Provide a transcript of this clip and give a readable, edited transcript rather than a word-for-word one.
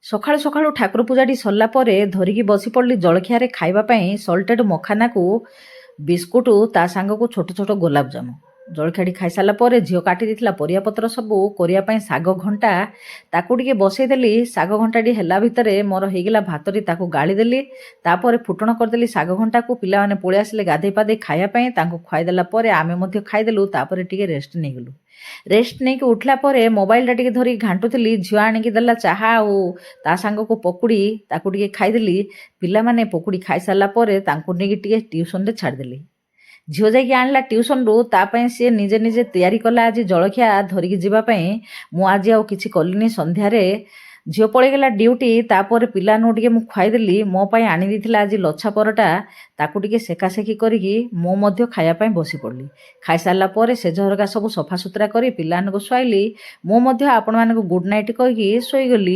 ସକାଳୁ ସକାଳୁ ଠାକୁର ପୂଜାଟି ସରିଲା ପରେ ଧରିକି ବସି ପଡ଼ିଲି ଜଳଖିଆରେ ଖାଇବା ପାଇଁ ସଲ୍ଟେଡ୍ ମଖାନାକୁ ବିସ୍କୁଟ ତା ସାଙ୍ଗକୁ ଛୋଟ ଛୋଟ ଗୋଲାପଜାମୁ। ଜଳଖିଆଟି ଖାଇସାରିଲା ପରେ ଝିଅ କାଟି ଦେଇଥିଲା ପରିବାପତ୍ର ସବୁ କରିବା ପାଇଁ ଶାଗ ଘଣ୍ଟା ତାକୁ ଟିକେ ବସେଇଦେଲି। ଶାଗ ଘଣ୍ଟାଟି ହେଲା ଭିତରେ ମୋର ହେଇଗଲା ଭାତଟି, ତାକୁ ଗାଳିଦେଲି। ତାପରେ ଫୁଟଣ କରିଦେଲି ଶାଗ ଘଣ୍ଟାକୁ। ପିଲାମାନେ ପଳେଇ ଆସିଲେ ଗାଧେଇ ପାଧେଇ ଖାଇବା ପାଇଁ, ତାଙ୍କୁ ଖୁଆଇଦେଲା ପରେ ଆମେ ମଧ୍ୟ ଖାଇଦେଲୁ। ତାପରେ ଟିକେ ରେଷ୍ଟ ନେଇଗଲୁ। ରେଷ୍ଟ ନେଇକି ଉଠିଲା ପରେ ମୋବାଇଲଟା ଟିକେ ଧରିକି ଘାଣ୍ଟୁଥିଲି। ଝିଅ ଆଣିକି ଦେଲା ଚାହା ଆଉ ତା ସାଙ୍ଗକୁ ପକୁଡ଼ି, ତାକୁ ଟିକେ ଖାଇଦେଲି। ପିଲାମାନେ ପକୁଡ଼ି ଖାଇସାରିଲା ପରେ ତାଙ୍କୁ ନେଇକି ଟିକେ ଟ୍ୟୁସନରେ ଛାଡ଼ିଦେଲି। ଝିଅ ଯାଇକି ଆଣିଲା ଟ୍ୟୁସନରୁ, ତା ପାଇଁ ସିଏ ନିଜେ ନିଜେ ତିଆରି କଲା ଆଜି ଜଳଖିଆ ଧରିକି ଯିବା ପାଇଁ। ମୁଁ ଆଜି ଆଉ କିଛି କଲିନି। ସନ୍ଧ୍ୟାରେ ଝିଅ ପଳେଇଗଲା ଡ୍ୟୁଟି। ତାପରେ ପିଲାମାନଙ୍କୁ ଟିକେ ମୁଁ ଖୁଆଇଦେଲି। ମୋ ପାଇଁ ଆଣି ଦେଇଥିଲା ଆଜି ଲଛା ପରଟା, ତାକୁ ଟିକେ ସେକାସେକି କରିକି ମୁଁ ମଧ୍ୟ ଖାଇବା ପାଇଁ ବସି ପଡ଼ିଲି। ଖାଇସାରିଲା ପରେ ସେଜ ହରିକା ସବୁ ସଫାସୁତୁରା କରି ପିଲାମାନଙ୍କୁ ଶୁଆଇଲି। ମୁଁ ମଧ୍ୟ ଆପଣମାନଙ୍କୁ ଗୁଡ୍ ନାଇଟ୍ କହିକି ଶୋଇଗଲି।